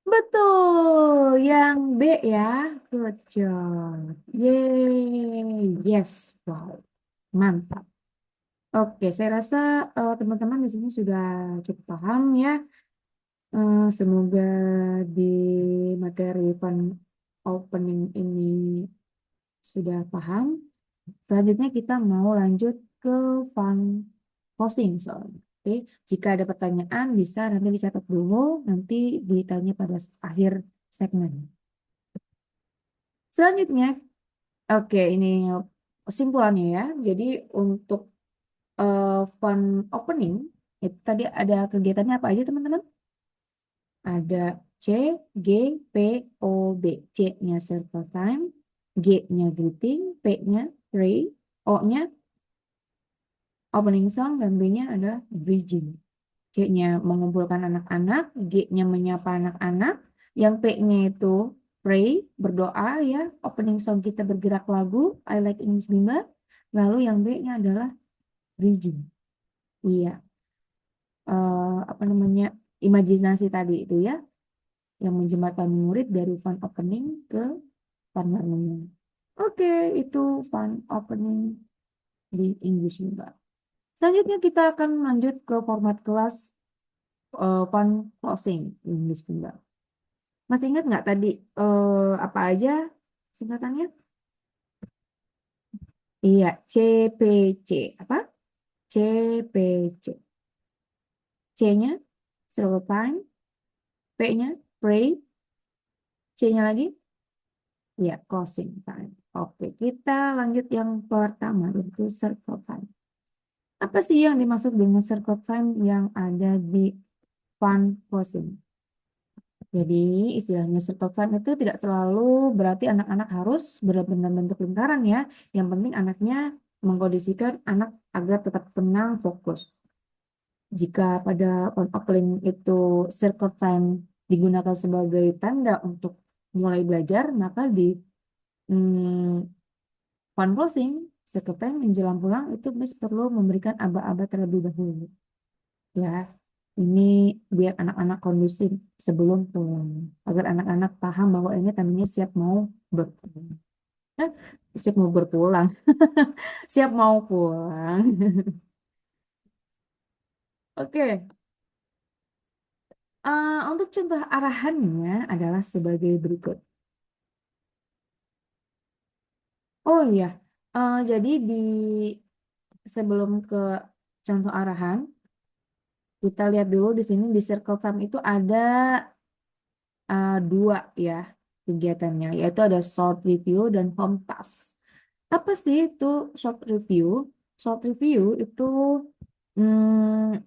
Betul, yang B ya. Good job. Yeay, yes, wow, mantap. Oke, saya rasa teman-teman di sini sudah cukup paham ya. Semoga di materi fun opening ini sudah paham. Selanjutnya kita mau lanjut ke fun closing soalnya. Oke, jika ada pertanyaan bisa nanti dicatat dulu, nanti ditanya pada akhir segmen. Selanjutnya, oke ini kesimpulannya ya. Jadi untuk fun opening itu tadi ada kegiatannya apa aja teman-teman? Ada C, G, P, O, B. C-nya circle time, G-nya greeting, P-nya pray, O-nya opening song, dan B-nya ada bridging. C-nya mengumpulkan anak-anak, G-nya menyapa anak-anak, yang P-nya itu pray, berdoa ya, opening song kita bergerak lagu, I Like English Bimba, lalu yang B-nya adalah bridging. Iya, apa namanya, imajinasi tadi itu ya, yang menjembatani murid dari fun opening ke fun learning. Oke, itu fun opening di English Bimba. Selanjutnya kita akan lanjut ke format kelas fun closing English Bimba. Masih ingat nggak tadi apa aja singkatannya? Iya, CPC. Apa? CPC. C-nya circle time, P-nya pray, C-nya lagi ya closing time. Oke, kita lanjut yang pertama yaitu circle time. Apa sih yang dimaksud dengan circle time yang ada di fun closing? Jadi istilahnya circle time itu tidak selalu berarti anak-anak harus benar-benar bentuk lingkaran ya. Yang penting anaknya mengkondisikan anak agar tetap tenang, fokus. Jika pada opening itu circle time digunakan sebagai tanda untuk mulai belajar, maka di hmm, fun closing, circle time menjelang pulang itu Miss perlu memberikan aba-aba terlebih dahulu. Ya, ini biar anak-anak kondusif sebelum pulang. Agar anak-anak paham bahwa ini tandanya siap mau berpulang. Eh, siap mau berpulang. Siap mau pulang. Oke, Untuk contoh arahannya adalah sebagai berikut. Oh iya, jadi sebelum ke contoh arahan, kita lihat dulu di sini di Circle Time itu ada dua ya kegiatannya, yaitu ada short review dan home task. Apa sih itu short review? Short review itu hmm,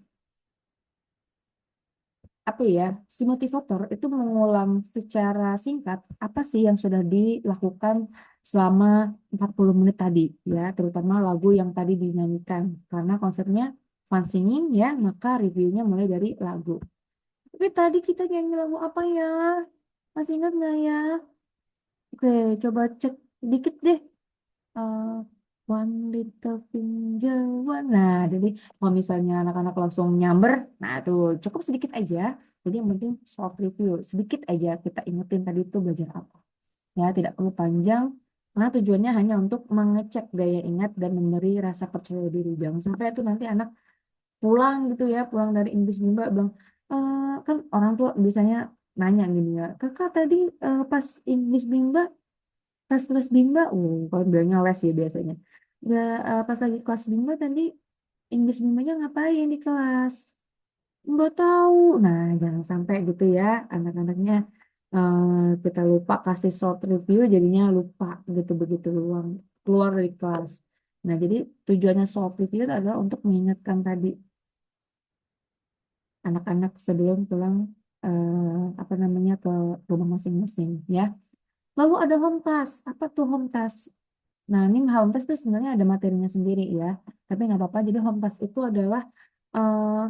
apa ya, si motivator itu mengulang secara singkat apa sih yang sudah dilakukan selama 40 menit tadi ya, terutama lagu yang tadi dinyanyikan. Karena konsepnya fun singing ya, maka reviewnya mulai dari lagu. Tapi tadi kita nyanyi lagu apa ya? Masih ingat nggak ya? Oke, coba cek dikit deh. eh, One little finger, one. Nah, jadi kalau misalnya anak-anak langsung nyamber, nah tuh cukup sedikit aja. Jadi yang penting short review, sedikit aja kita ingetin tadi itu belajar apa. Ya, tidak perlu panjang, karena tujuannya hanya untuk mengecek daya ingat dan memberi rasa percaya diri. Jangan sampai itu nanti anak pulang gitu ya, pulang dari Inggris Bimba bilang, kan orang tua biasanya nanya gini ya, kakak tadi pas Inggris Bimba pas les Bimba, kalau bilangnya les ya biasanya. Nggak, pas lagi kelas Bimba tadi, Inggris Bimbanya ngapain di kelas? Nggak tahu. Nah, jangan sampai gitu ya, anak-anaknya eh, kita lupa kasih short review, jadinya lupa gitu begitu keluar dari kelas. Nah, jadi tujuannya short review itu adalah untuk mengingatkan tadi anak-anak sebelum pulang apa namanya ke rumah masing-masing ya. Lalu ada home task. Apa tuh home task? Nah, ini home task itu sebenarnya ada materinya sendiri ya. Tapi nggak apa-apa. Jadi home task itu adalah eh,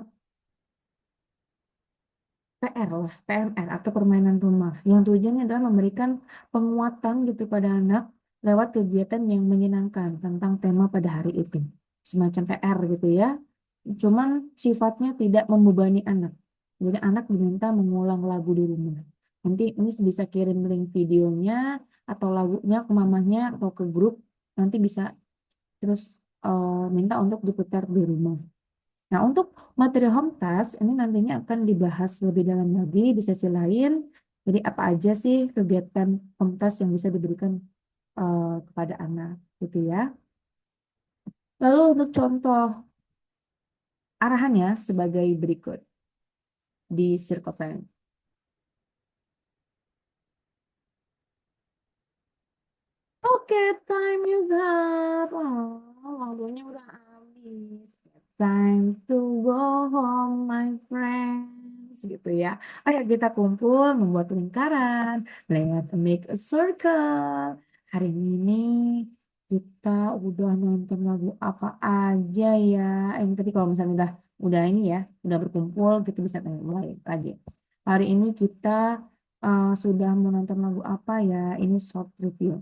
PR lah, PMR atau permainan rumah. Yang tujuannya adalah memberikan penguatan gitu pada anak lewat kegiatan yang menyenangkan tentang tema pada hari itu. Semacam PR gitu ya. Cuman sifatnya tidak membebani anak. Jadi anak diminta mengulang lagu di rumah. Nanti ini bisa kirim link videonya atau lagunya ke mamahnya atau ke grup. Nanti bisa terus minta untuk diputar di rumah. Nah, untuk materi home task ini nantinya akan dibahas lebih dalam lagi di sesi lain. Jadi apa aja sih kegiatan home task yang bisa diberikan kepada anak gitu ya. Lalu untuk contoh arahannya sebagai berikut di Circle Time. Oke, time is up. Oh, waktunya udah habis. Time to go home, my friends. Gitu ya. Ayo kita kumpul membuat lingkaran. Let's make a circle. Hari ini kita udah nonton lagu apa aja ya. Ini tadi kalau misalnya udah ini ya, udah berkumpul, kita bisa tanya mulai lagi. Hari ini kita sudah menonton lagu apa ya? Ini short review.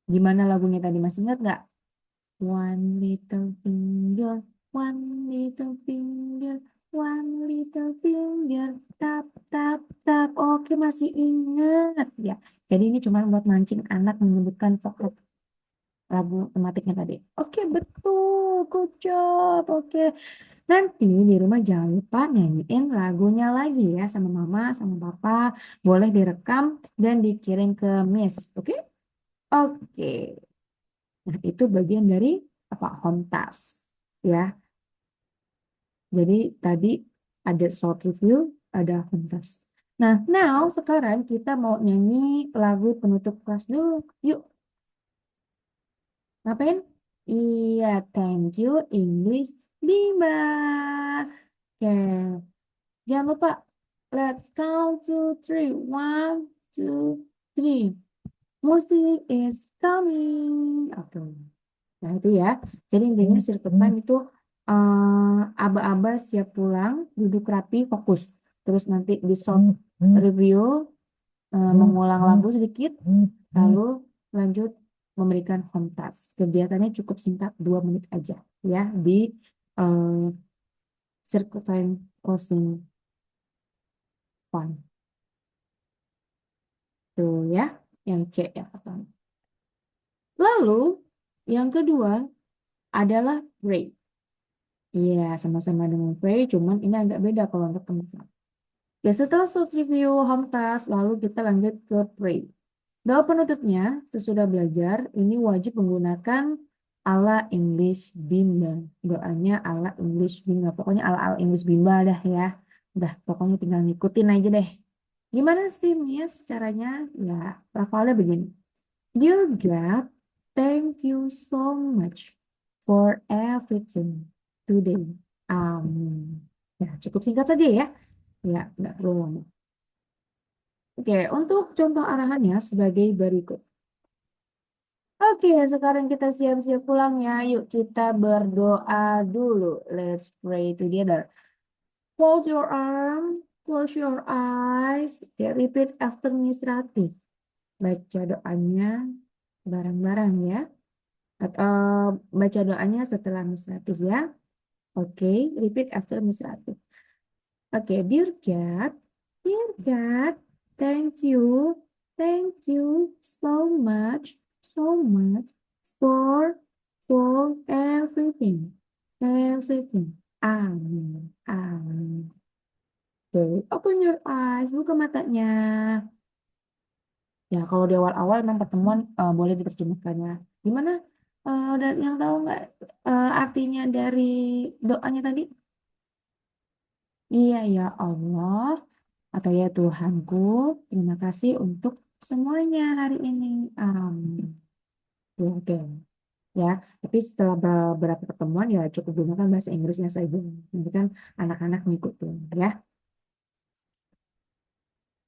Gimana lagunya tadi masih ingat nggak? One little finger, one little finger, one little finger, tap tap tap. Oke masih ingat ya. Jadi ini cuma buat mancing anak menyebutkan vokal lagu tematiknya tadi. Oke betul, good job. Oke, nanti di rumah jangan lupa nyanyiin lagunya lagi ya sama mama, sama papa. Boleh direkam dan dikirim ke Miss. Oke? Oke. Nah, itu bagian dari apa? Home task. Ya. Jadi tadi ada short review, ada home task. Nah, now sekarang kita mau nyanyi lagu penutup kelas dulu. Yuk, ngapain? Iya, thank you English Bima. Oke, jangan lupa. Let's count to three. One, two, three. Music is coming. Oke. Nah, itu ya. Jadi intinya circle time itu aba-aba siap pulang, duduk rapi, fokus. Terus nanti di short review, mengulang lagu sedikit, lalu lanjut memberikan home task. Kegiatannya cukup singkat, 2 menit aja ya di eh, circle time closing fun. Tuh ya, yang C ya pertama. Lalu yang kedua adalah break. Iya, sama-sama dengan Frey, cuman ini agak beda kalau untuk teman-teman. Ya, setelah short review home task, lalu kita lanjut ke pray. Doa penutupnya, sesudah belajar, ini wajib menggunakan ala English Bimba. Doanya ala English Bimba. Pokoknya ala English Bimba dah ya. Udah, pokoknya tinggal ngikutin aja deh. Gimana sih, Miss, caranya? Ya, lafalnya begini. Dear God, thank you so much for everything today. Amin. Ya, cukup singkat saja ya. Ya, nggak perlu lama. Oke, untuk contoh arahannya sebagai berikut. Oke, sekarang kita siap-siap pulang ya. Yuk kita berdoa dulu. Let's pray together. Fold your arm, close your eyes. Oke, repeat after me Rati. Baca doanya bareng-bareng ya. Atau baca doanya setelah Miss Rati ya. Oke, repeat after Miss Rati. Oke, dear God, thank you so much for everything, everything. Amin, amin. Oke, open your eyes, buka matanya. Ya, kalau di awal-awal memang pertemuan boleh diterjemahkannya. Gimana? Dan yang tahu nggak artinya dari doanya tadi? Iya ya Allah. Atau ya Tuhanku, terima kasih untuk semuanya hari ini. Amin. Ya, oke. Ya, tapi setelah beberapa pertemuan ya cukup gunakan bahasa Inggrisnya saja. Nanti kan anak-anak ngikutin ya.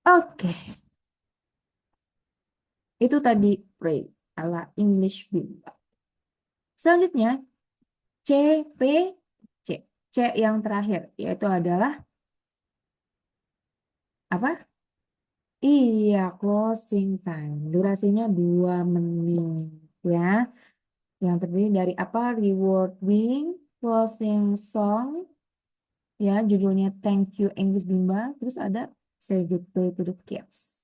Oke, itu tadi pray ala English Bimba. Selanjutnya C P C. C yang terakhir yaitu adalah apa? Iya, closing time. Durasinya 2 menit ya. Yang terdiri dari apa? Rewarding, closing song, ya judulnya Thank You English Bimba. Terus ada Say Goodbye to the Kids.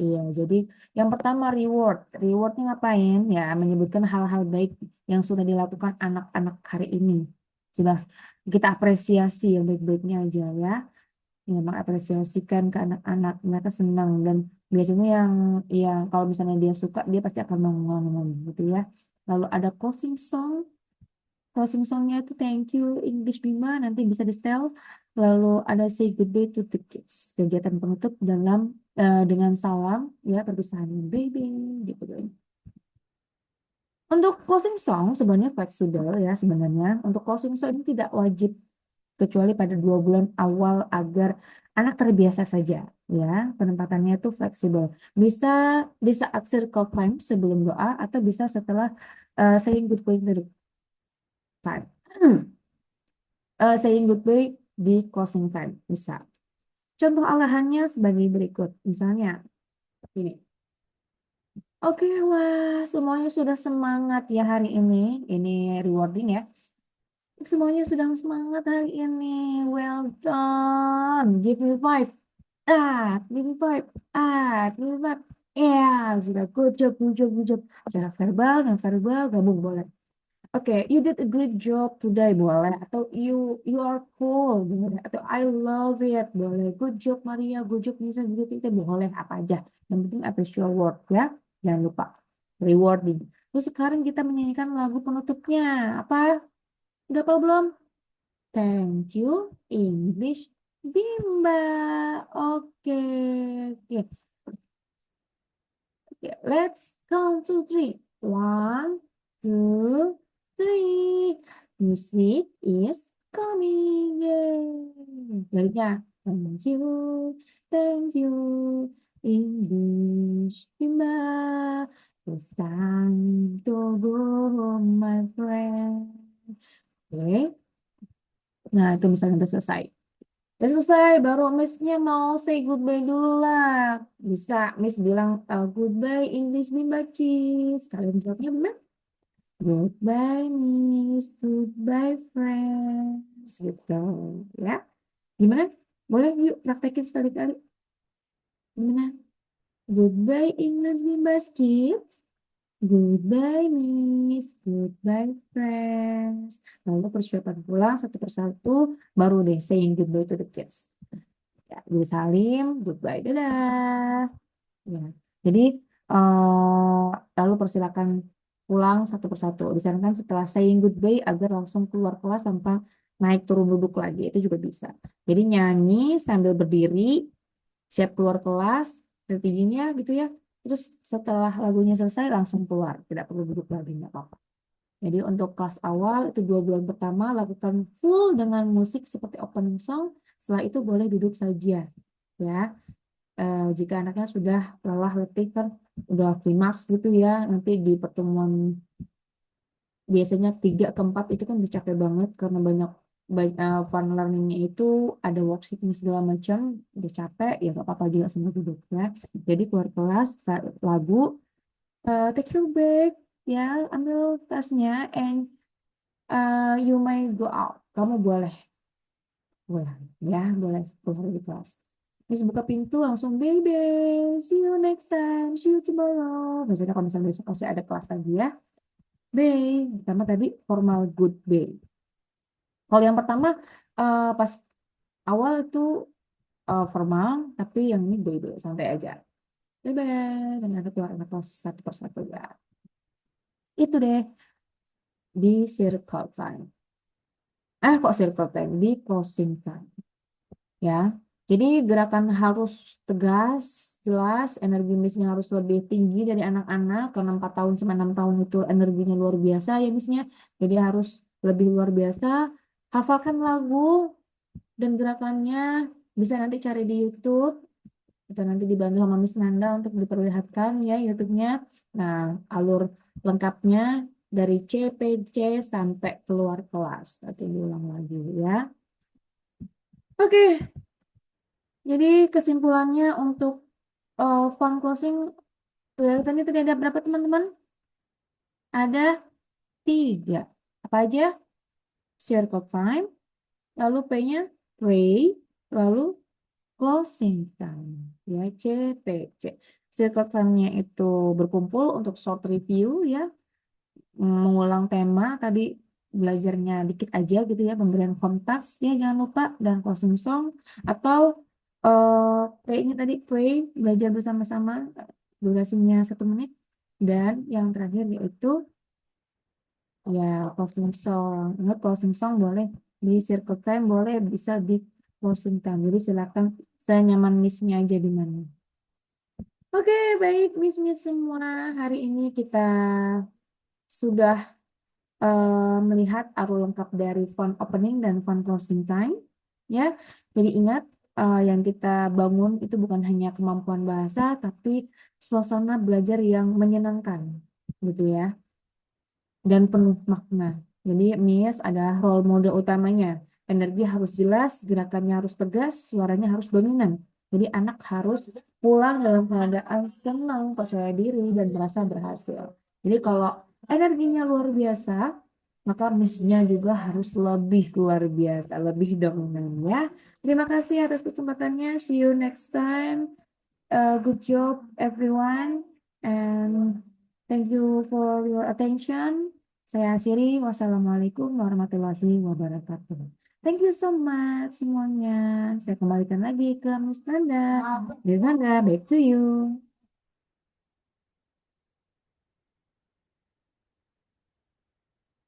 Iya, jadi yang pertama reward. Rewardnya ngapain? Ya, menyebutkan hal-hal baik yang sudah dilakukan anak-anak hari ini. Sudah kita apresiasi yang baik-baiknya aja ya. Ya, mengapresiasikan ke anak-anak. Mereka senang dan biasanya yang kalau misalnya dia suka, dia pasti akan ngomong gitu ya. Lalu ada closing song. Closing songnya itu Thank You English Bima, nanti bisa di setel. Lalu ada Say Goodbye to the Kids, kegiatan penutup dengan salam ya perpisahan baby gitu kan. Untuk closing song sebenarnya fleksibel ya sebenarnya. Untuk closing song ini tidak wajib kecuali pada 2 bulan awal agar anak terbiasa saja ya. Penempatannya itu fleksibel. Bisa di saat circle time sebelum doa atau bisa setelah saying goodbye to the time. Saying goodbye di closing time bisa. Contoh alahannya sebagai berikut. Misalnya ini. Oke, wah semuanya sudah semangat ya hari ini. Ini rewarding ya. Semuanya sudah semangat hari ini. Well done. Give me five. Give me five. Give me five. Ya, sudah good job, good job, good job. Secara verbal dan verbal gabung boleh. Oke, you did a great job today boleh atau you are cool boleh atau I love it boleh. Good job Maria, good job Nisa, good job Tita boleh apa aja. Yang penting appreciate word ya, jangan lupa rewarding. Terus sekarang kita menyanyikan lagu penutupnya apa? Udah apa belum? Thank you English Bimba. Oke, oke. Okay, let's count to three. One, two, three. Music is coming. Yay. Baliknya. Thank you, English Bimba. It's time to go home, my friend. Oke. Nah, itu misalnya udah selesai. Udah selesai, baru Miss-nya mau say goodbye dulu lah. Bisa Miss bilang goodbye English Bimba Kids. Kalian jawabnya benar? Goodbye Miss, goodbye friends. Gitu ya. Gimana? Boleh yuk praktekin sekali-kali. Gimana? Goodbye English Bimba Kids. Goodbye Miss, goodbye friends. Lalu persiapan pulang satu persatu, baru deh saying goodbye to the kids. Ya, jadi salim, goodbye, dadah. Ya. Jadi lalu persilakan pulang satu persatu. Disarankan setelah saying goodbye agar langsung keluar kelas tanpa naik turun duduk lagi. Itu juga bisa. Jadi nyanyi sambil berdiri, siap keluar kelas, strateginya gitu ya. Terus setelah lagunya selesai langsung keluar, tidak perlu duduk lagi, nggak apa-apa. Jadi untuk kelas awal itu 2 bulan pertama lakukan full dengan musik seperti opening song. Setelah itu boleh duduk saja, ya. Jika anaknya sudah lelah letih kan udah klimaks gitu ya, nanti di pertemuan biasanya 3 ke 4 itu kan udah capek banget karena banyak fun learningnya itu ada worksheetnya segala macam, udah capek ya nggak apa-apa juga sama duduk ya. Jadi keluar kelas lagu, take your break ya, ambil tasnya and you may go out. Kamu boleh pulang ya, boleh keluar di kelas. Terus buka pintu langsung baby, see you next time, see you tomorrow. Biasanya kalau misalnya besok pasti ada kelas lagi ya. Bay, pertama tadi formal good bay. Kalau yang pertama pas awal itu formal, tapi yang ini bay bay santai aja. Bye bye, dan nanti keluar anak kelas satu persatu ya. Itu deh di circle time. Kok circle time? Di closing time. Ya. Jadi gerakan harus tegas, jelas, energi missnya harus lebih tinggi dari anak-anak karena 4 tahun sampai 6 tahun itu energinya luar biasa ya missnya. Jadi harus lebih luar biasa. Hafalkan lagu dan gerakannya bisa nanti cari di YouTube atau nanti dibantu sama Miss Nanda untuk diperlihatkan ya YouTube-nya. Nah, alur lengkapnya dari CPC sampai keluar kelas. Nanti diulang lagi ya. Oke, jadi kesimpulannya untuk fund closing kelihatannya tadi ada berapa teman-teman? Ada 3. Apa aja? Circle time, lalu P-nya pray, lalu closing time. Ya, CPC. Circle time-nya itu berkumpul untuk short review ya, mengulang tema tadi belajarnya dikit aja gitu ya, pemberian konteks ya jangan lupa dan closing song atau P-nya tadi pray belajar bersama-sama durasinya 1 menit dan yang terakhir yaitu ya closing song. Ingat closing song boleh di circle time boleh bisa di closing time. Jadi silakan senyaman miss-nya aja di mana. Oke, baik miss-miss semua. Hari ini kita sudah melihat arus lengkap dari font opening dan font closing time. Ya, jadi ingat yang kita bangun itu bukan hanya kemampuan bahasa, tapi suasana belajar yang menyenangkan, gitu ya, dan penuh makna. Jadi Miss adalah role model utamanya. Energi harus jelas, gerakannya harus tegas, suaranya harus dominan. Jadi anak harus pulang dalam keadaan senang, percaya diri, dan merasa berhasil. Jadi kalau energinya luar biasa, maka Miss-nya juga harus lebih luar biasa, lebih dominan ya. Terima kasih atas kesempatannya. See you next time. Good job everyone. And thank you for your attention. Saya akhiri. Wassalamualaikum warahmatullahi wabarakatuh. Thank you so much semuanya. Saya kembalikan lagi ke Miss Nanda. Miss Nanda, back to you.